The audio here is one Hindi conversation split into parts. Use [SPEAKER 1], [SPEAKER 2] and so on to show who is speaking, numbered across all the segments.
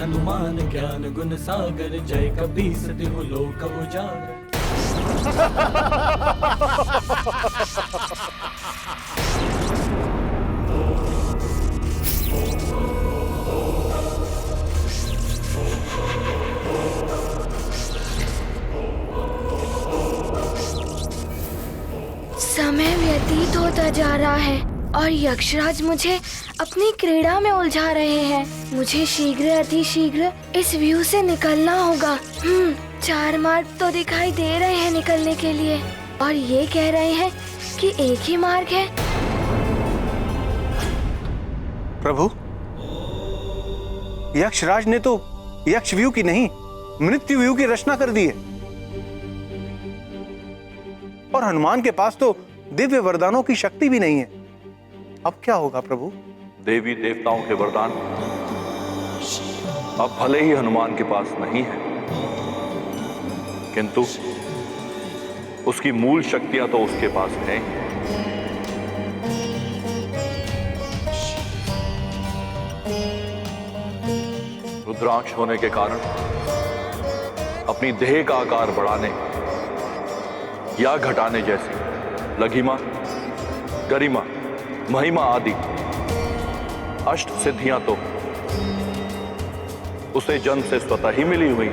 [SPEAKER 1] हनुमान ज्ञान गुण सागर, जय कपीस तिहु लोक उजागर।
[SPEAKER 2] समय व्यतीत होता जा रहा है और यक्षराज मुझे अपनी क्रीड़ा में उलझा रहे हैं। मुझे शीघ्र अतिशीघ्र इस व्यू से निकलना होगा। 4 मार्ग तो दिखाई दे रहे हैं निकलने के लिए और ये कह रहे हैं कि एक ही मार्ग है।
[SPEAKER 3] प्रभु, यक्षराज ने तो यक्ष व्यू की नहीं मृत्यु व्यू की रचना कर दी है और हनुमान के पास तो दिव्य वरदानों की शक्ति भी नहीं है। अब क्या होगा प्रभु?
[SPEAKER 4] देवी देवताओं के वरदान अब भले ही हनुमान के पास नहीं है, किंतु उसकी मूल शक्तियां तो उसके पास हैं। रुद्रांश होने के कारण अपनी देह का आकार बढ़ाने या घटाने जैसी लघिमा, गरिमा, महिमा आदि 8 सिद्धियां तो उसे जन्म से स्वतः ही मिली हुई।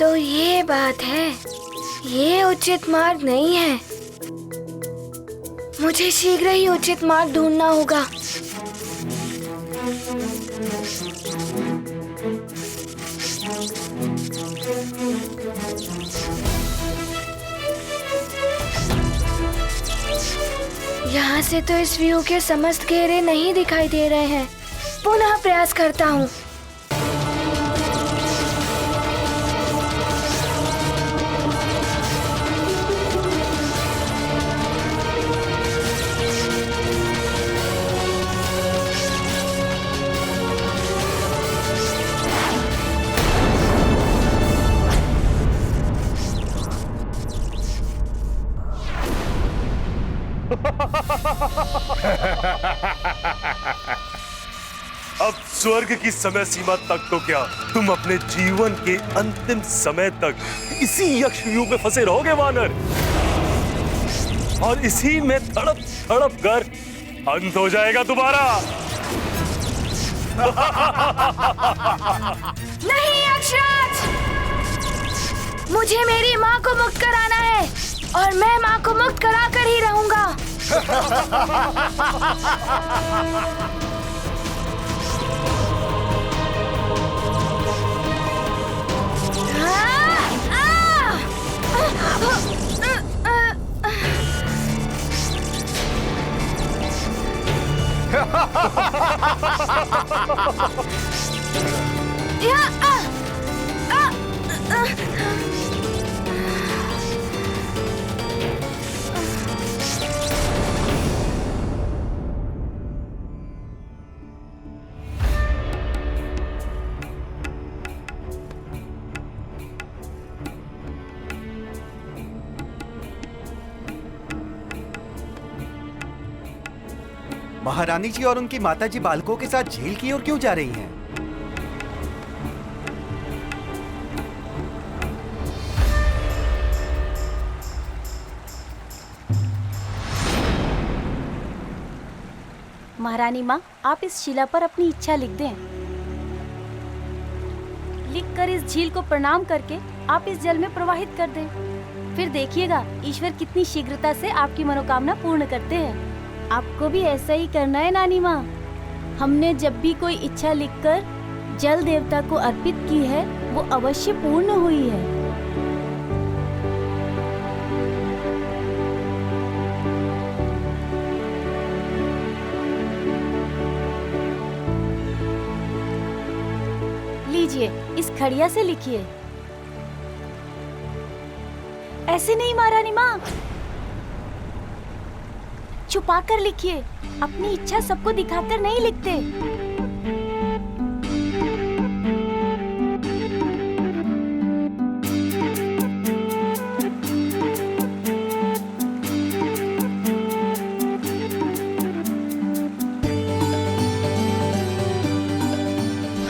[SPEAKER 2] तो ये बात है, ये उचित मार्ग नहीं है। मुझे शीघ्र ही उचित मार्ग ढूंढना होगा। यहाँ से तो इस व्यू के समस्त घेरे नहीं दिखाई दे रहे हैं। पुनः प्रयास करता हूँ।
[SPEAKER 5] अब स्वर्ग की समय सीमा तक तो क्या, तुम अपने जीवन के अंतिम समय तक इसी यक्ष व्यू में फंसे रहोगे वानर, और इसी में तड़प तड़प कर अंत हो जाएगा तुम्हारा।
[SPEAKER 2] नहीं यक्षराज, मुझे मेरी माँ को मुक्त कराना है और मैं माँ को मुक्त करा कर ही रहूंगा।
[SPEAKER 6] महारानी जी और उनकी माताजी बालकों के साथ झील की ओर क्यों जा रही हैं?
[SPEAKER 7] महारानी माँ, आप इस शिला पर अपनी इच्छा लिख दें। लिखकर इस झील को प्रणाम करके आप इस जल में प्रवाहित कर दें। फिर देखिएगा ईश्वर कितनी शीघ्रता से आपकी मनोकामना पूर्ण करते हैं। आपको भी ऐसा ही करना है नानी माँ। हमने जब भी कोई इच्छा लिखकर जल देवता को अर्पित की है, वो अवश्य पूर्ण हुई है। लीजिए, इस खड़िया से लिखिए। ऐसे नहीं महारानी माँ, छुपा कर लिखिए। अपनी इच्छा सबको दिखाकर नहीं लिखते।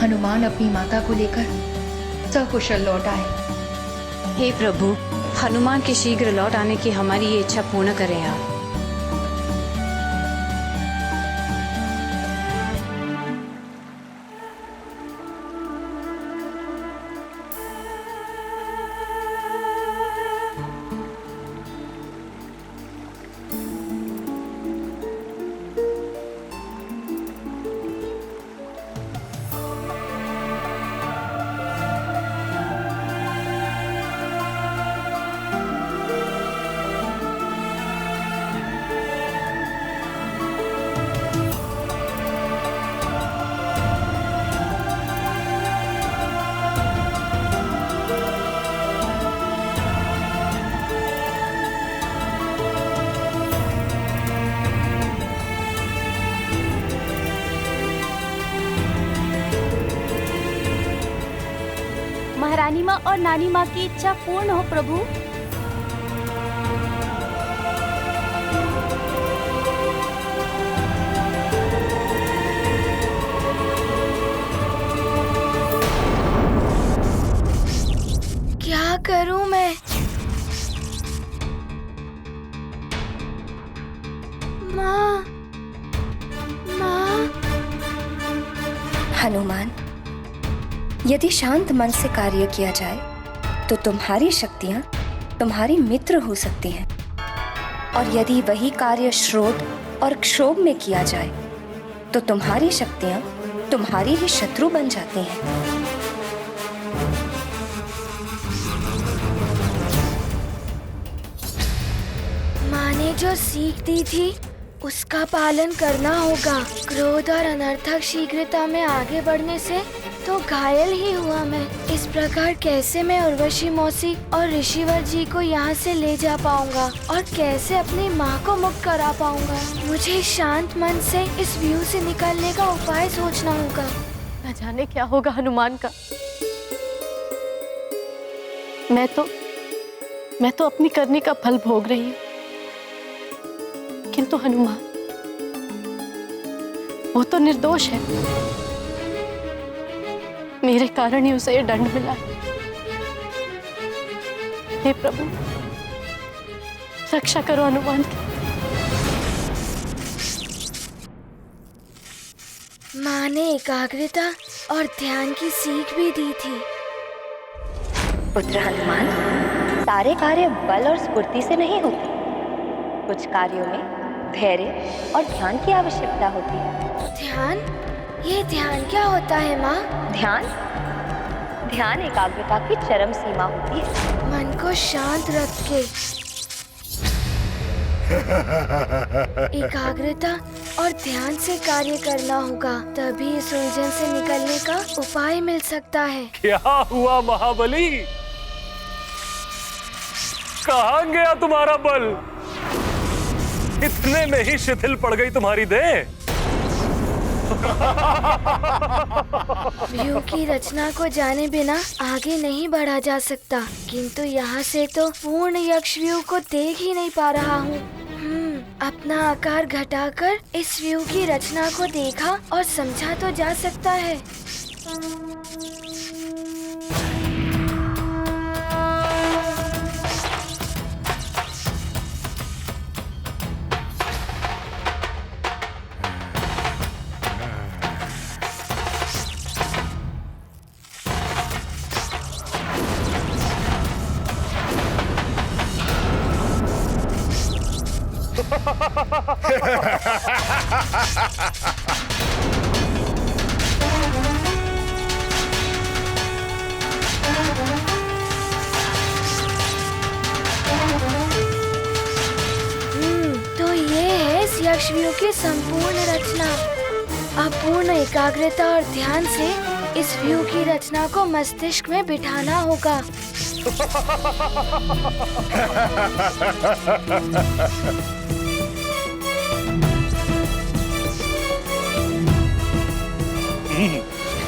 [SPEAKER 8] हनुमान अपनी माता को लेकर सकुशल लौट आए।
[SPEAKER 9] हे प्रभु, हनुमान के शीघ्र लौट आने की हमारी ये इच्छा पूर्ण करें आप।
[SPEAKER 7] महारानी माँ और नानी माँ की इच्छा पूर्ण हो प्रभु।
[SPEAKER 2] क्या करूं मैं? माँ, माँ।
[SPEAKER 10] हनुमान, यदि शांत मन से कार्य किया जाए तो तुम्हारी शक्तियां तुम्हारी मित्र हो सकती हैं, और यदि वही कार्य श्रोत और क्षोभ में किया जाए तो तुम्हारी शक्तियां तुम्हारी ही शत्रु बन जाती हैं।
[SPEAKER 2] माँ ने जो सीख दी थी उसका पालन करना होगा। क्रोध और अनर्थक शीघ्रता में आगे बढ़ने से तो घायल ही हुआ मैं। इस प्रकार कैसे मैं उर्वशी मौसी और ऋषिवर जी को यहाँ से ले जा पाऊंगा और कैसे अपनी माँ को मुक्त करा पाऊंगा? मुझे शांत मन से इस व्यू से निकलने का उपाय सोचना होगा।
[SPEAKER 11] न जाने क्या होगा हनुमान का। मैं तो अपनी करनी का फल भोग रही हूँ, किंतु हनुमान वो तो निर्दोष है। मेरे कारण ही उसे ये दंड मिला है। हे प्रभु, रक्षा करो हनुमान की।
[SPEAKER 2] माँ ने एकाग्रता और ध्यान की सीख भी दी थी।
[SPEAKER 10] पुत्र हनुमान, सारे कार्य बल और स्फूर्ति से नहीं होते। कुछ कार्यों में धैर्य और ध्यान की आवश्यकता होती है।
[SPEAKER 2] ध्यान? ये ध्यान क्या होता है माँ?
[SPEAKER 10] ध्यान एकाग्रता की चरम सीमा होती है।
[SPEAKER 2] मन को शांत रख के एकाग्रता और ध्यान से कार्य करना होगा, तभी इस उलझन से निकलने का उपाय मिल सकता है।
[SPEAKER 5] क्या हुआ महाबली? कहाँ गया तुम्हारा बल? इतने में ही शिथिल पड़ गई तुम्हारी देह।
[SPEAKER 2] व्यू की रचना को जाने बिना आगे नहीं बढ़ा जा सकता, किंतु यहाँ से तो पूर्ण यक्ष व्यू को देख ही नहीं पा रहा हूँ। अपना आकार घटाकर इस व्यू की रचना को देखा और समझा तो जा सकता है। तो ये है इस यक्ष व्यू की संपूर्ण रचना। अब पूर्ण एकाग्रता और ध्यान से इस व्यू की रचना को मस्तिष्क में बिठाना होगा।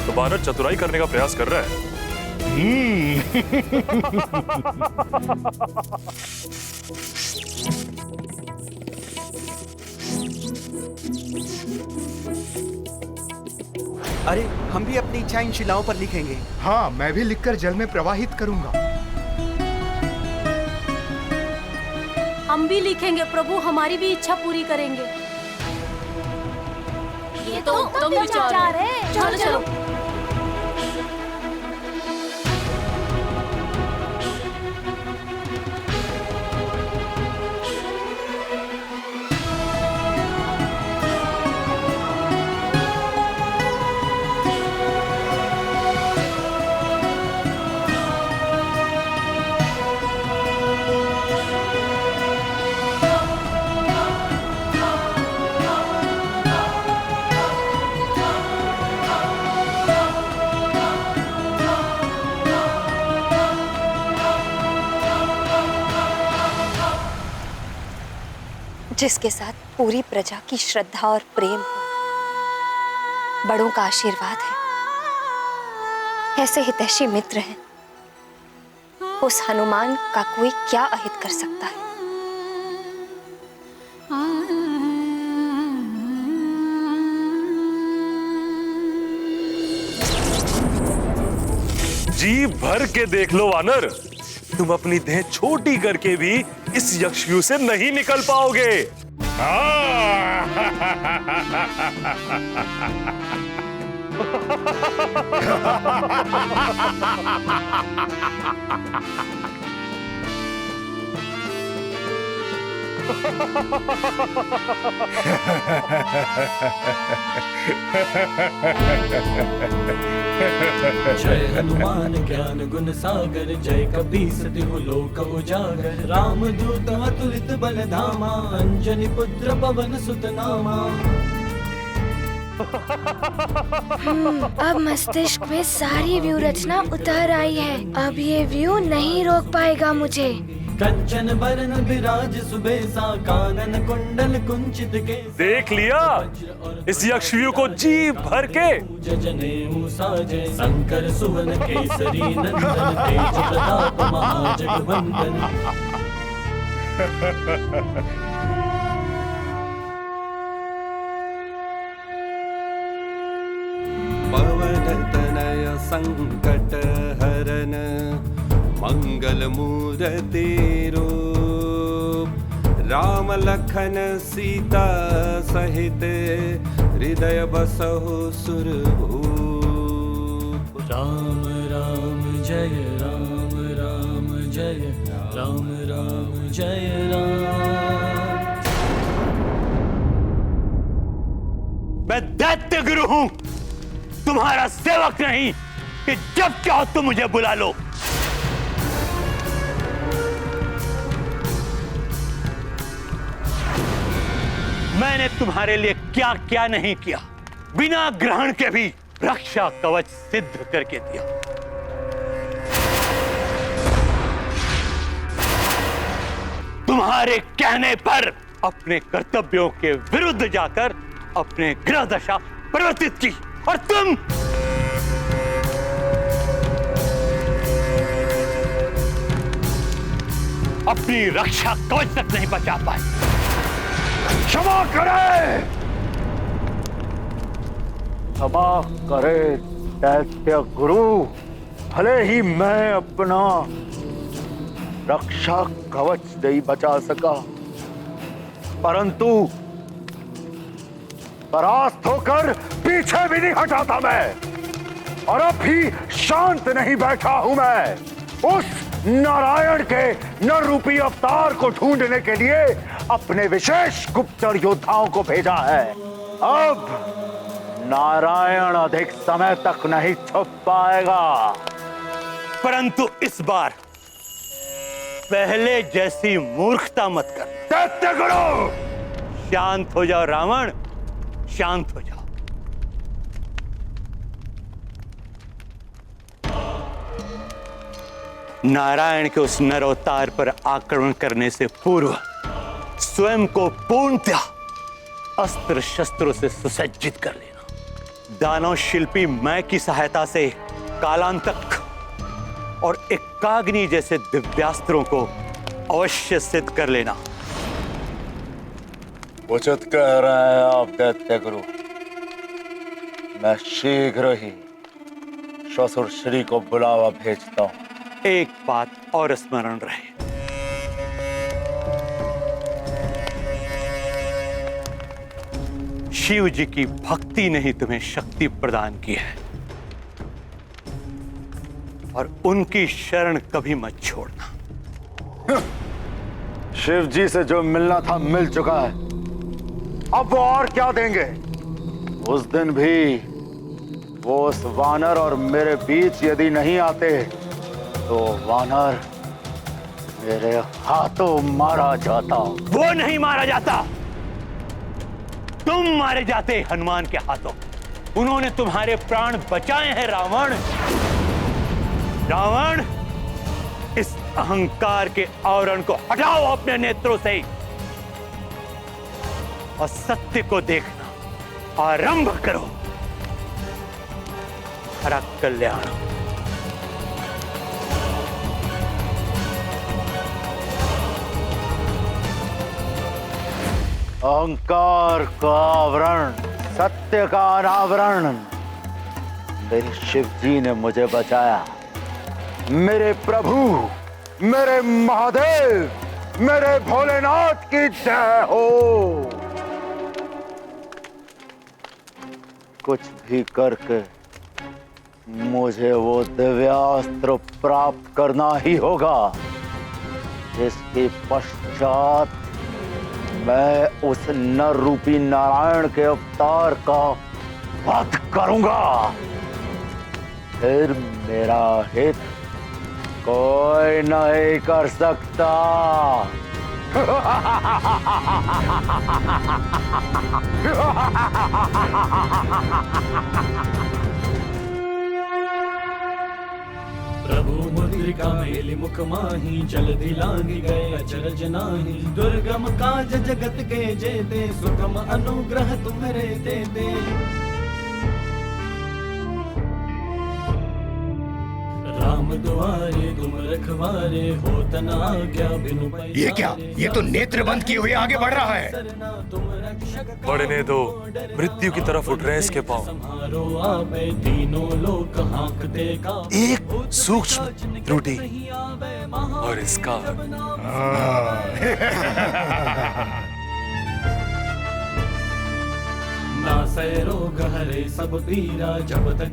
[SPEAKER 5] तो वानर चतुराई करने का प्रयास कर रहा है।
[SPEAKER 6] अरे हम भी अपनी इच्छा इन शिलाओं पर लिखेंगे।
[SPEAKER 12] हाँ, मैं भी लिखकर जल में प्रवाहित करूंगा।
[SPEAKER 7] हम भी लिखेंगे प्रभु, हमारी भी इच्छा पूरी करेंगे। ये तो उत्तम विचार है। चलो चलो।
[SPEAKER 10] जिसके साथ पूरी प्रजा की श्रद्धा और प्रेम हो, बड़ों का आशीर्वाद है, ऐसे हितैषी मित्र हैं, उस हनुमान का कोई क्या अहित कर सकता है।
[SPEAKER 5] जी भर के देख लो वानर, तुम अपनी देह छोटी करके भी इस यक्षव्यूह से नहीं निकल पाओगे।
[SPEAKER 1] जय हनुमान ज्ञान गुण सागर, जय कपीस तिहु लोक उजागर। राम दूत अतुलित बल धामा, अंजनी पुत्र पवन सुत नामा।
[SPEAKER 2] अब मस्तिष्क में सारी व्यू रचना उतर आई है। अब ये व्यू नहीं रोक पाएगा मुझे।
[SPEAKER 1] कंचन बरन विराज सुबेसा, कानन कुंडल कुंचित के।
[SPEAKER 5] देख लिया इस यक्षव्यूह को जी भर के।
[SPEAKER 1] जनेऊ साजय शंकर सुवन केसरी नंदन, तेज प्रताप महाजगवंदन।
[SPEAKER 13] पवन तनय संकट हरन, मंगल मूर्ति रूप। राम लखन सीता सहित, हृदय बसहु सुरभूप।
[SPEAKER 1] राम राम जय राम, राम जय राम, राम जय राम।
[SPEAKER 14] मैं दैत्य गुरु हूं, तुम्हारा सेवक नहीं कि जब चाहो तुम मुझे बुला लो। मैंने तुम्हारे लिए क्या क्या नहीं किया, बिना ग्रहण के भी रक्षा कवच सिद्ध करके दिया। तुम्हारे कहने पर अपने कर्तव्यों के विरुद्ध जाकर अपने ग्रह दशा परिवर्तित की, और तुम अपनी रक्षा कवच तक नहीं बचा पाए। क्षमा करे, क्षमा करे दैत्य गुरु। भले ही मैं अपना रक्षा कवच नहीं बचा सका, परंतु परास्त होकर पीछे भी नहीं हटाता मैं। और अब भी शांत नहीं बैठा हूं मैं। उस नारायण के नर रूपी अवतार को ढूंढने के लिए अपने विशेष गुप्तचर योद्धाओं को भेजा है। अब नारायण अधिक समय तक नहीं छुप पाएगा, परंतु इस बार पहले जैसी मूर्खता मत कर। दैत्य गुरु, शांत हो जाओ रावण, शांत हो जाओ।
[SPEAKER 3] नारायण के उस नरोत्तार पर आक्रमण करने से पूर्व स्वयं को पूर्णतः अस्त्र शस्त्रों से सुसज्जित कर लेना। दानव शिल्पी मैं की सहायता से कालांतक और एकाग्नि जैसे दिव्यास्त्रों को अवश्य सिद्ध कर लेना।
[SPEAKER 14] उचित कह रहे हैं आप दैत्य गुरु। मैं शीघ्र ही ससुर श्री को बुलावा भेजता हूं।
[SPEAKER 3] एक बात और स्मरण रहे, शिव जी की भक्ति ने ही तुम्हें शक्ति प्रदान की है और उनकी शरण कभी मत छोड़ना।
[SPEAKER 14] शिव जी से जो मिलना था मिल चुका है, अब वो और क्या देंगे? उस दिन भी वो उस वानर और मेरे बीच यदि नहीं आते तो वानर मेरे हाथों मारा जाता।
[SPEAKER 3] वो नहीं मारा जाता, तुम मारे जाते हनुमान के हाथों। उन्होंने तुम्हारे प्राण बचाए हैं रावण। रावण, इस अहंकार के आवरण को हटाओ अपने नेत्रों से और सत्य को देखना आरंभ करो। हरा कल्याण।
[SPEAKER 14] अहंकार का आवरण, सत्य का अनावरण, मेरे शिव जी ने मुझे बचाया। मेरे प्रभु, मेरे महादेव, मेरे भोलेनाथ की जय हो। कुछ भी करके मुझे वो दिव्यास्त्र प्राप्त करना ही होगा, जिसके पश्चात मैं उस नर रूपी नारायण के अवतार का वध करूंगा। फिर मेरा हित कोई नहीं कर सकता।
[SPEAKER 1] प्रभु मुद्रिका मेलि मुख माही, जल्दी लांघि गए अचरज नाही। दुर्गम काज जगत के जेते, सुगम अनुग्रह तुम्हारे देते। राम दुआरे तुम रखवारे, होत न आज्ञा बिनु पैसारे।
[SPEAKER 12] ये क्या? ये तो नेत्र बंद किए हुए आगे बढ़ रहा है।
[SPEAKER 5] बढ़ने दो, मृत्यु की तरफ उठ रहे इसके पांव।
[SPEAKER 1] समारो आवे तीनों लोक हाँकते का।
[SPEAKER 5] एक सूक्ष्म त्रुटि और इसका
[SPEAKER 1] नासै रोग हरे सब पीरा, जब तक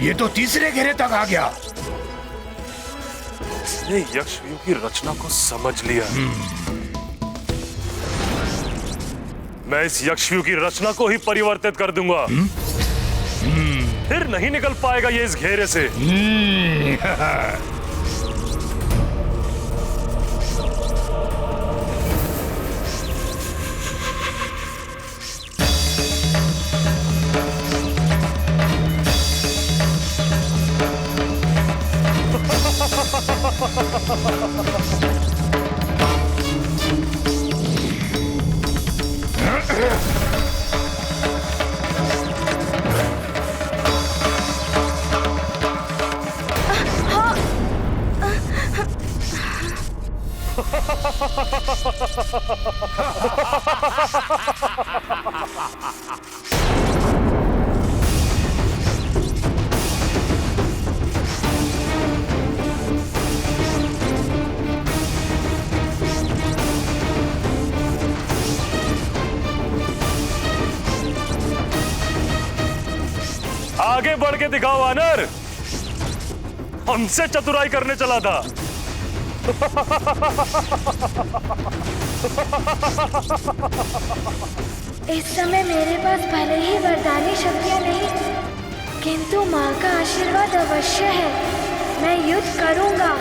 [SPEAKER 12] ये तो तीसरे घेरे तक आ गया।
[SPEAKER 5] इसने यक्षव्यूह की रचना को समझ लिया। मैं इस यक्षव्यूह की रचना को ही परिवर्तित कर दूंगा। फिर नहीं निकल पाएगा ये इस घेरे से। आगे बढ़ के दिखाओ वानर, हमसे चतुराई करने चला था।
[SPEAKER 2] इस समय मेरे पास भले ही वरदानी शक्तियाँ नहीं, किंतु माँ का आशीर्वाद अवश्य है। मैं युद्ध करूँगा।